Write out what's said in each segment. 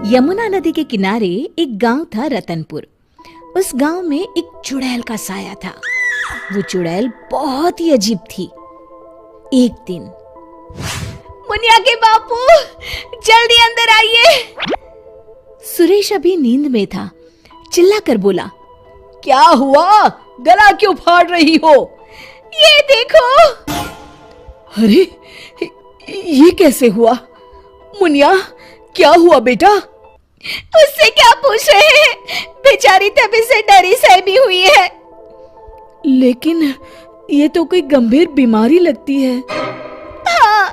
यमुना नदी के किनारे एक गांव था रतनपुर। उस गांव में एक चुड़ैल का साया था। वो चुड़ैल बहुत ही अजीब थी। एक दिन, मुनिया के बापू, जल्दी अंदर आइए। सुरेश अभी नींद में था, चिल्लाकर बोला, क्या हुआ? गला क्यों फाड़ रही हो? ये देखो। अरे, ये कैसे हुआ? मुनिया, क्या हुआ बेटा? उससे क्या पूछ रहे हैं? बेचारी तभी से डरी सहमी हुई है। लेकिन ये तो कोई गंभीर बीमारी लगती है। हाँ,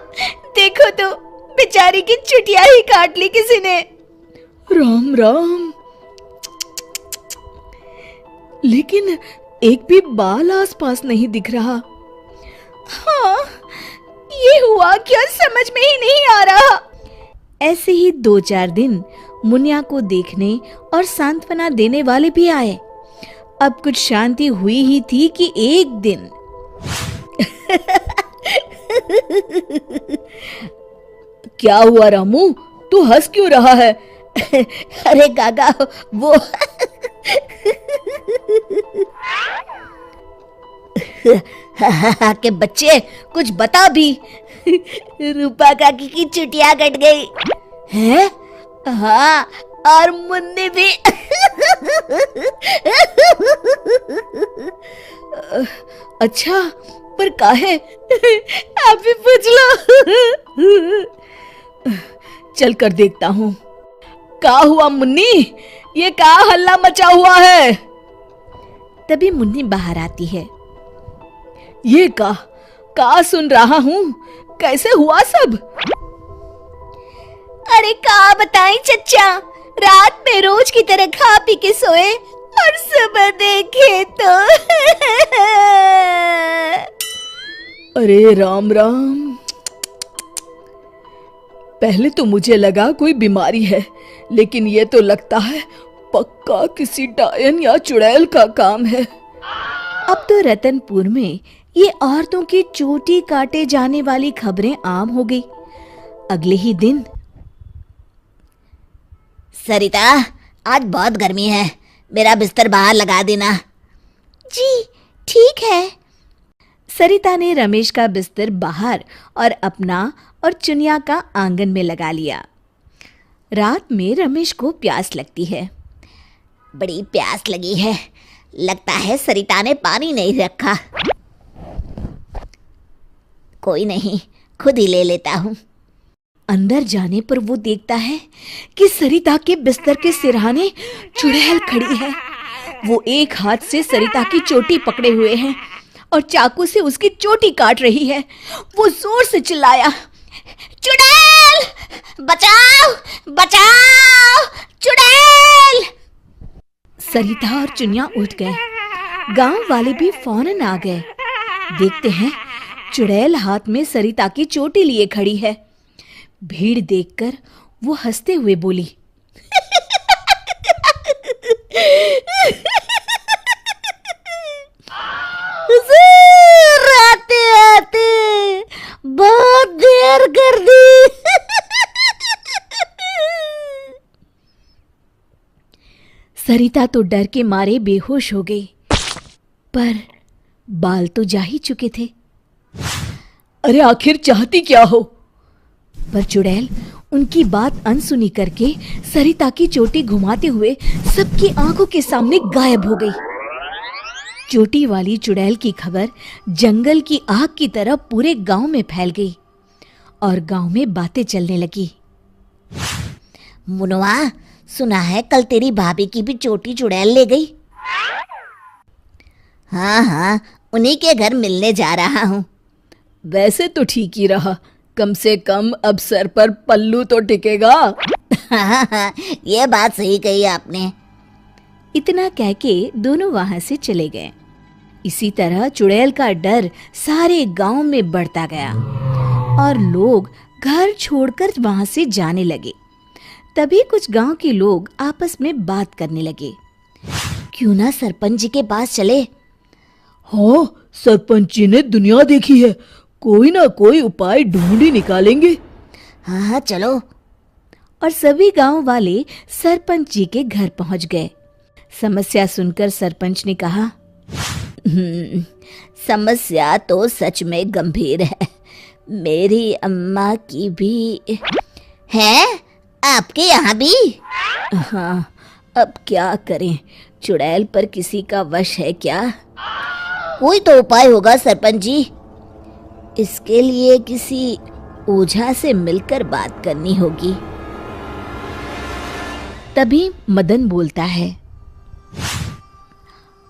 देखो तो, बेचारी की चुटिया ही काट ली किसी ने। राम राम। लेकिन एक भी बाल आसपास नहीं दिख रहा। हाँ, ये हुआ क्या समझ में ही नहीं आ रहा। ऐसे ही 2-4 दिन मुनिया को देखने और सांत्वना देने वाले भी आए। अब कुछ शांति हुई ही थी कि एक दिन क्या हुआ रामू? तू हंस क्यों रहा है? अरे काका, वो के बच्चे, कुछ बता भी। रूपा काकी की चुटिया कट गई है। हाँ, और मुन्नी भी। अच्छा, पर काहे? आप भी पूछ लो। चल कर देखता हूँ। क्या हुआ मुन्नी? ये क्या हल्ला मचा हुआ है? तभी मुन्नी बाहर आती है। ये का सुन रहा हूँ? कैसे हुआ सब? अरे का बताएं चच्चा, रात में रोज की तरह खा पी के सोए और सुबह देखे तो अरे राम राम। पहले तो मुझे लगा कोई बीमारी है, लेकिन ये तो लगता है पक्का किसी डायन या चुड़ैल का काम है। अब तो रतनपुर में ये औरतों की चोटी काटे जाने वाली खबरें आम हो गई। अगले ही दिन, सरिता, आज बहुत गर्मी है, मेरा बिस्तर बाहर लगा देना। जी ठीक है। सरिता ने रमेश का बिस्तर बाहर और अपना और चुनिया का आंगन में लगा लिया। रात में रमेश को प्यास लगती है। बड़ी प्यास लगी है, लगता है सरिता ने पानी नहीं रखा। कोई नहीं, खुद ही ले लेता हूँ। अंदर जाने पर वो देखता है कि सरिता के बिस्तर के सिरहाने चुड़ैल खड़ी है। वो एक हाथ से सरिता की चोटी पकड़े हुए है और चाकू से उसकी चोटी काट रही है। वो जोर से चिल्लाया, चुड़ैल, बचाओ बचाओ, चुड़ैल। सरिता और चुनिया उठ गए। गांव वाले भी फौरन आ गए। देखते हैं चुड़ैल हाथ में सरिता की चोटी लिए खड़ी है। भीड़ देखकर वो हंसते हुए बोली, आते आते बहुत देर कर दी। सरिता तो डर के मारे बेहोश हो गई, पर बाल तो जा ही चुके थे। अरे आखिर चाहती क्या हो? पर चुड़ैल उनकी बात अनसुनी करके सरिता की चोटी घुमाते हुए सबकी आंखों के सामने गायब हो गई। चोटी वाली चुड़ैल की खबर जंगल की आग की तरह पूरे गांव में फैल गई और गांव में बातें चलने लगी। मुनवा, सुना है कल तेरी भाभी की भी चोटी चुड़ैल ले गई। हाँ हाँ, उन्हीं के घर मिलने जा रहा हूँ। वैसे तो ठीक ही रहा, कम से कम अब सर पर पल्लू तो टिकेगा। हाँ, ये बात सही कही आपने। इतना कह के दोनों वहां से चले गए। इसी तरह चुड़ैल का डर सारे गांव में बढ़ता गया और लोग घर छोड़कर वहां से जाने लगे। तभी कुछ गांव के लोग आपस में बात करने लगे, क्यों ना सरपंच जी के पास चले। हाँ, सरपंच जी ने दुनिया देखी है, कोई ना कोई उपाय ढूंढ ही निकालेंगे। हाँ हाँ चलो। और सभी गांव वाले सरपंच जी के घर पहुंच गए। समस्या सुनकर सरपंच ने कहा, समस्या तो सच में गंभीर है। मेरी अम्मा की भी है, आपके यहाँ भी? हाँ, अब क्या करें, चुड़ैल पर किसी का वश है क्या? कोई तो उपाय होगा सरपंच जी। इसके लिए किसी ओझा से मिलकर बात करनी होगी। तभी मदन बोलता है,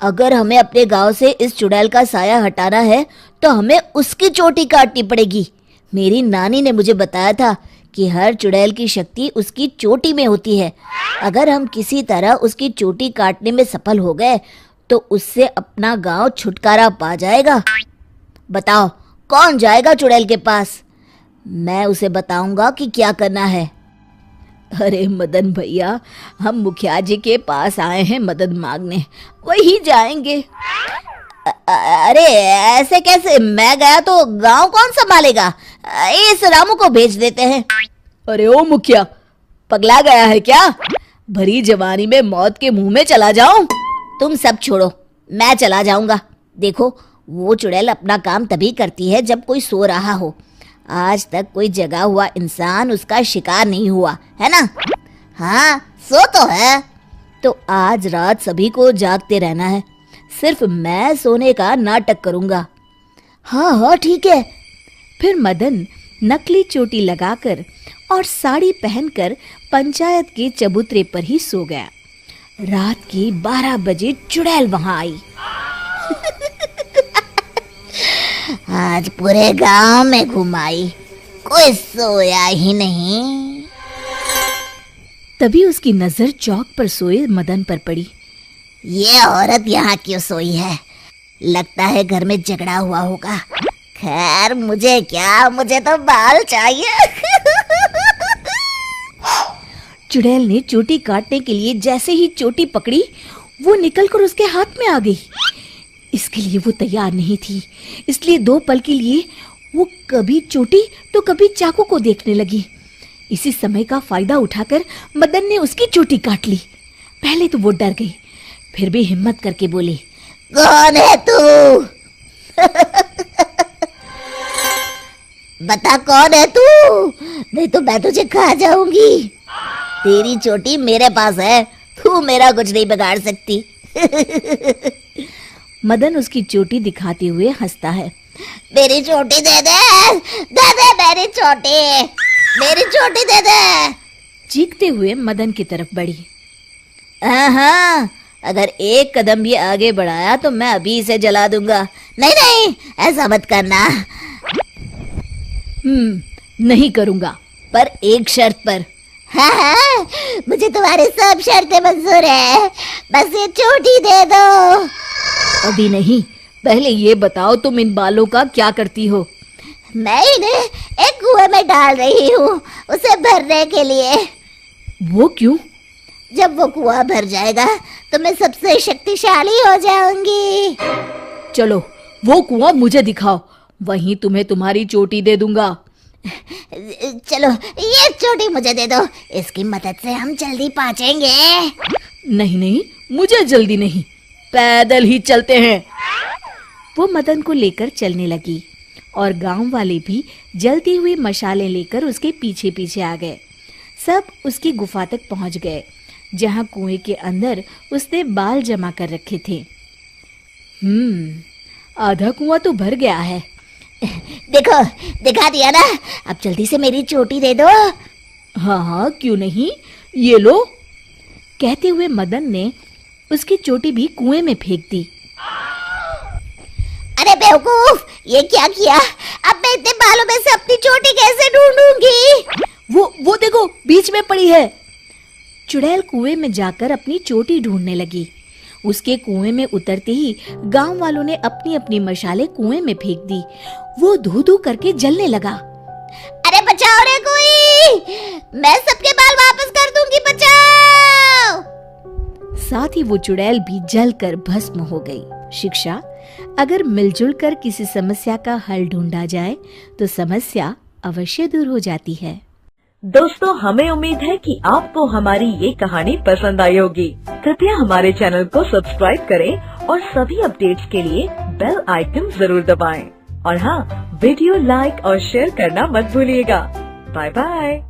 अगर हमें अपने गांव से इस चुड़ैल का साया हटाना है तो हमें उसकी चोटी काटनी पड़ेगी। मेरी नानी ने मुझे बताया था कि हर चुड़ैल की शक्ति उसकी चोटी में होती है। अगर हम किसी तरह उसकी चोटी काटने में सफल हो गए तो उससे अपना गांव छुटकारा पा जाएगा। बताओ कौन जाएगा चुड़ैल के पास? मैं उसे बताऊंगा कि क्या करना है। अरे मदन भैया, हम मुखिया जी के पास आए हैं मदद मांगने, वही जाएंगे। अरे ऐसे कैसे? मैं गया तो गांव कौन संभालेगा? इस रामू को भेज देते हैं। अरे ओ मुखिया, पगला गया है क्या? भरी जवानी में मौत के मुंह में चला जाऊं? तुम सब छोड़ो, मैं चला जाऊंगा। देखो, वो चुड़ैल अपना काम तभी करती है जब कोई सो रहा हो। आज तक कोई जगा हुआ इंसान उसका शिकार नहीं हुआ है ना? हाँ, सो तो है। तो आज रात सभी को जागते रहना है। सिर्फ मैं सोने का नाटक करूंगा। हाँ हाँ ठीक है। फिर मदन नकली चोटी लगाकर और साड़ी पहनकर पंचायत के चबूतरे पर ही सो गया। रात के 12 बजे चुड़ैल वहां आई। आज पूरे गांव में घुमाई, कोई सोया ही नहीं। तभी उसकी नजर चौक पर सोए मदन पर पड़ी। ये औरत यहाँ क्यों सोई है? लगता है घर में झगड़ा हुआ होगा। खैर मुझे क्या, मुझे तो बाल चाहिए। चुड़ैल ने चोटी काटने के लिए जैसे ही चोटी पकड़ी, वो निकलकर उसके हाथ में आ गई। इसके लिए वो तैयार नहीं थी, इसलिए 2 पल के लिए वो कभी चोटी तो कभी चाकू को देखने लगी। इसी समय का फायदा उठाकर मदन ने उसकी चोटी काट ली। पहले तो वो डर गई, फिर भी हिम्मत करके बोली, कौन है तू? बता कौन है तू, नहीं तो मैं तुझे खा जाऊंगी। तेरी चोटी मेरे पास है, तू मेरा कुछ नहीं बिगाड़ सकती। मदन उसकी चोटी दिखाते हुए हंसता है। मेरी चोटी दे दे, दे दे मेरी चोटी, मेरी चोटी दे दे। चीखते हुए मदन की तरफ बढ़ी। हाँ, अगर एक कदम भी आगे बढ़ाया तो मैं अभी इसे जला दूंगा। नहीं नहीं, ऐसा मत करना। नहीं करूंगा, पर एक शर्त पर। हाँ, मुझे तुम्हारी सब शर्तें मंजूर है, बस ये चोटी दे दो। अभी नहीं, पहले ये बताओ तुम इन बालों का क्या करती हो? मैं इन्हें एक कुएं में डाल रही हूँ, उसे भरने के लिए। वो क्यों? जब वो कुआं भर जाएगा तो मैं सबसे शक्तिशाली हो जाऊंगी। चलो वो कुआं मुझे दिखाओ, वहीं तुम्हें तुम्हारी चोटी दे दूंगा। चलो ये चोटी मुझे दे दो, इसकी मदद से हम जल्दी पहुंचेंगे। नहीं नहीं, मुझे जल्दी नहीं, पैदल ही चलते हैं। वो मदन को लेकर चलने लगी और गांव वाले भी जलती हुई मशालें लेकर उसके पीछे पीछे आ गए। सब उसकी गुफा तक पहुंच गए, जहां कुएं के अंदर उसने बाल जमा कर रखे थे। आधा कुआं तो भर गया है। देखो, दिखा दिया ना, अब जल्दी से मेरी चोटी दे दो। हाँ हाँ, क्यों नहीं, ये लो। कहते हुए मदन ने उसकी चोटी भी कुएं में फेंक दी। अरे बेवकूफ, ये क्या किया? अब मैं इतने बालों में से अपनी चोटी कैसे ढूंढूंगी? वो देखो, बीच में पड़ी है। चुड़ैल कुएं में जाकर अपनी चोटी ढूंढने लगी। उसके कुएं में उतरते ही गांव वालों ने अपनी अपनी मशालें कुएं में फेंक दी। वो धू धू करके जलने लगा। अरे बचाओ रे कोई, मैं सबके बाल वापस कर दूंगी, बचाओ। साथ ही वो चुड़ैल भी जलकर भस्म हो गई। शिक्षा: अगर मिलजुल कर किसी समस्या का हल ढूंढा जाए तो समस्या अवश्य दूर हो जाती है। दोस्तों, हमें उम्मीद है कि आपको हमारी ये कहानी पसंद आई होगी। कृपया हमारे चैनल को सब्सक्राइब करें और सभी अपडेट्स के लिए बेल आइकन जरूर दबाएं। और हाँ, वीडियो लाइक और शेयर करना मत भूलिएगा। Bye bye.